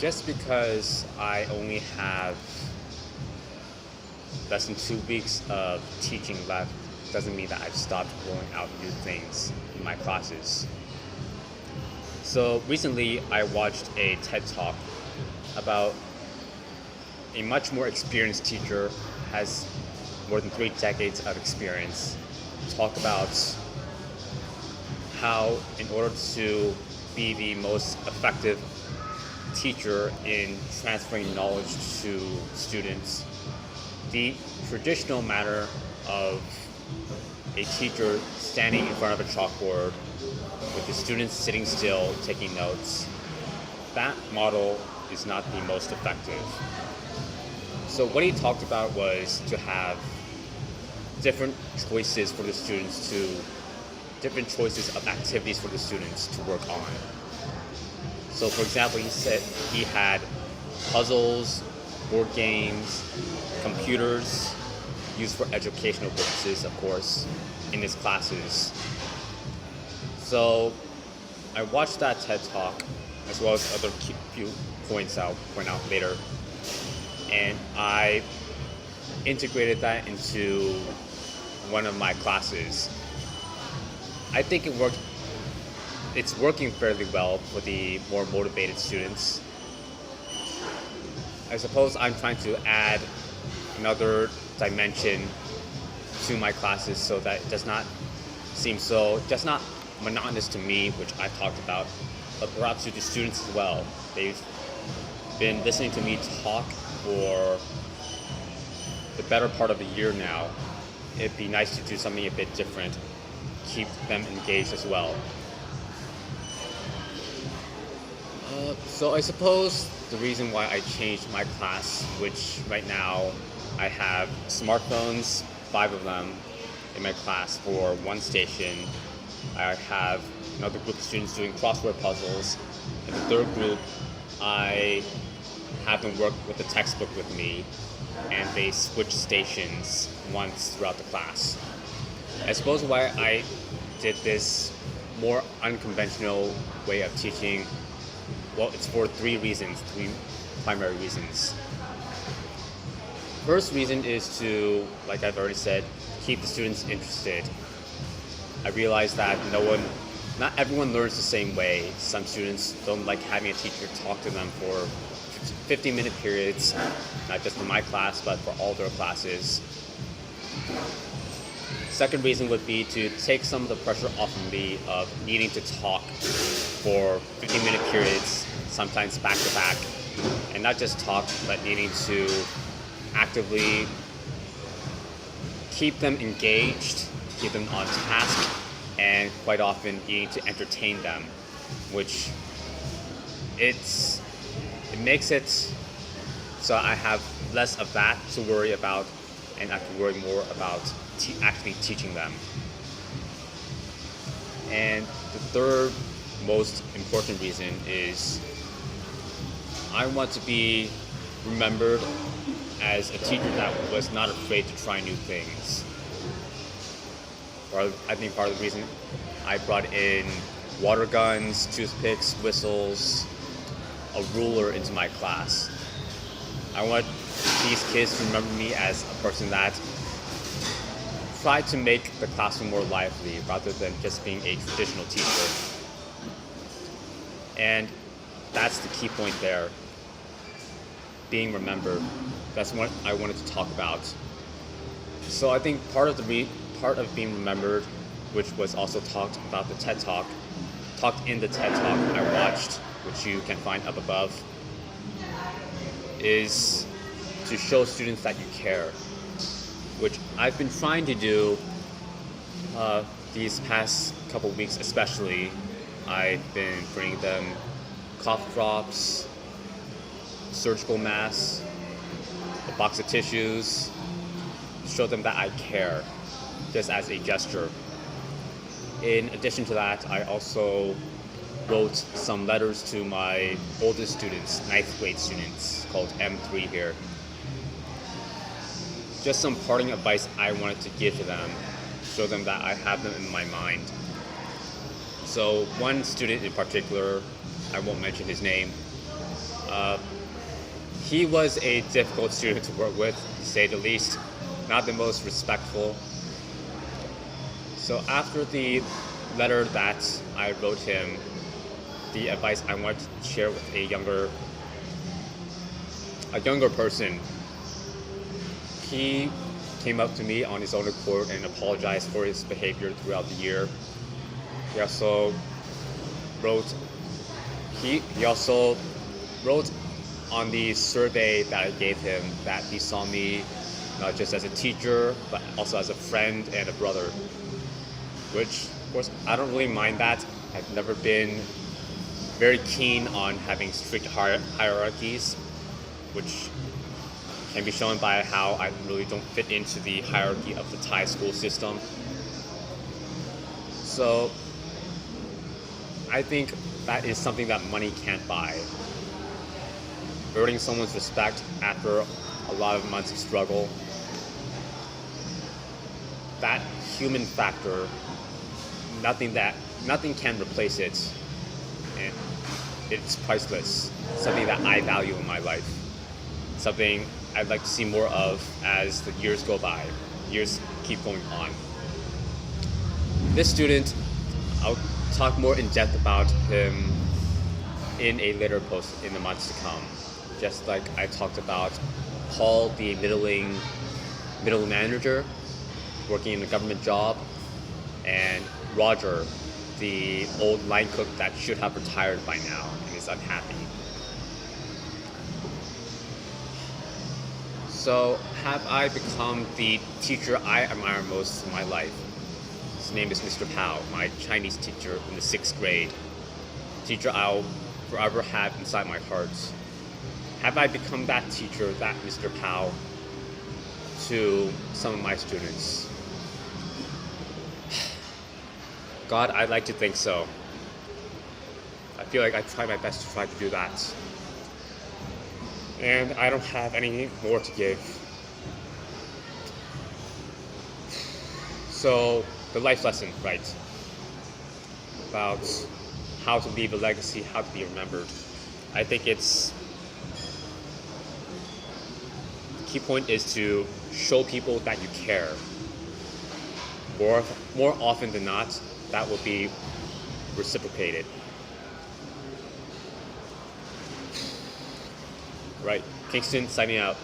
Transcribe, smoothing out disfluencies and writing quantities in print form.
Just because I only have less than 2 weeks of teaching left doesn't mean that I've stopped rolling out new things in my classes. So recently I watched a TED Talk about a much more experienced teacher, has more than 3 decades of experience, talk about how in order to be the most effective teacher in transferring knowledge to students, the traditional manner of a teacher standing in front of a chalkboard with the students sitting still taking notes, that model is not the most effective. So what he talked about was to have different choices for the students different choices of activities for the students to work on. So for example, he said he had puzzles, board games, computers, used for educational purposes, of course, in his classes. So I watched that TED Talk, as well as other few points I'll point out later, and I integrated that into one of my classes. I think it's working fairly well for the more motivated students. I suppose I'm trying to add another dimension to my classes so that it does not seem just not monotonous to me, which I've talked about, but perhaps to the students as well. They've been listening to me talk for the better part of a year now. It'd be nice to do something a bit different, keep them engaged as well. So I suppose the reason why I changed my class, which right now I have smartphones, 5 of them in my class for one station. I have another group of students doing crossword puzzles. In the third group, I have them work with the textbook with me, and they switch stations once throughout the class. I suppose why I did this more unconventional way of teaching, well, it's for 3 primary reasons. First reason is to, like I've already said, keep the students interested. I realize that not everyone learns the same way. Some students don't like having a teacher talk to them for 15-minute periods, not just for my class, but for all their classes. Second reason would be to take some of the pressure off of me of needing to talk for 15-minute periods, sometimes back to back, and not just talk, but needing to actively keep them engaged, keep them on task, and quite often needing to entertain them, which it makes it so I have less of that to worry about, and I can worry more about actually teaching them. And the third most important reason is I want to be remembered as a teacher that was not afraid to try new things. Or I think part of the reason I brought in water guns, toothpicks, whistles, a ruler into my class. I want these kids to remember me as a person that tried to make the classroom more lively rather than just being a traditional teacher. And that's the key point there. Being remembered. That's what I wanted to talk about. So I think part of being remembered, which was also talked in the TED Talk I watched, which you can find up above, is to show students that you care, which I've been trying to do these past couple weeks especially. I've been bringing them cough drops, surgical masks, a box of tissues, show them that I care, just as a gesture. In addition to that, I also wrote some letters to my oldest students, 9th grade students, called M3 here. Just some parting advice I wanted to give to them, show them that I have them in my mind. So one student in particular, I won't mention his name, He was a difficult student to work with, to say the least, not the most respectful. So after the letter that I wrote him, the advice I wanted to share with a younger person, he came up to me on his own accord and apologized for his behavior throughout the year. He also wrote on the survey that I gave him that he saw me not just as a teacher, but also as a friend and a brother, which, of course, I don't really mind that. I've never been very keen on having strict hierarchies, which can be shown by how I really don't fit into the hierarchy of the Thai school system. So I think that is something that money can't buy. Earning someone's respect after a lot of months of struggle, that human factor, nothing can replace it, and it's priceless. Something that I value in my life, something I'd like to see more of as the years go by, years keep going on. This student, I'll talk more in depth about him in a later post in the months to come. Just like I talked about Paul, the middle manager working in a government job, and Roger, the old line cook that should have retired by now and is unhappy. So have I become the teacher I admire most in my life? His name is Mr. Pao, my Chinese teacher in the 6th grade. Teacher I'll forever have inside my heart. Have I become that teacher, that Mr. Pao, to some of my students? God, I'd like to think so. I feel like I try my best to try to do that. And I don't have any more to give. So, the life lesson, right? About how to leave a legacy, how to be remembered. I think the key point is to show people that you care. More often than not, that will be reciprocated. Right, Kingston signing out.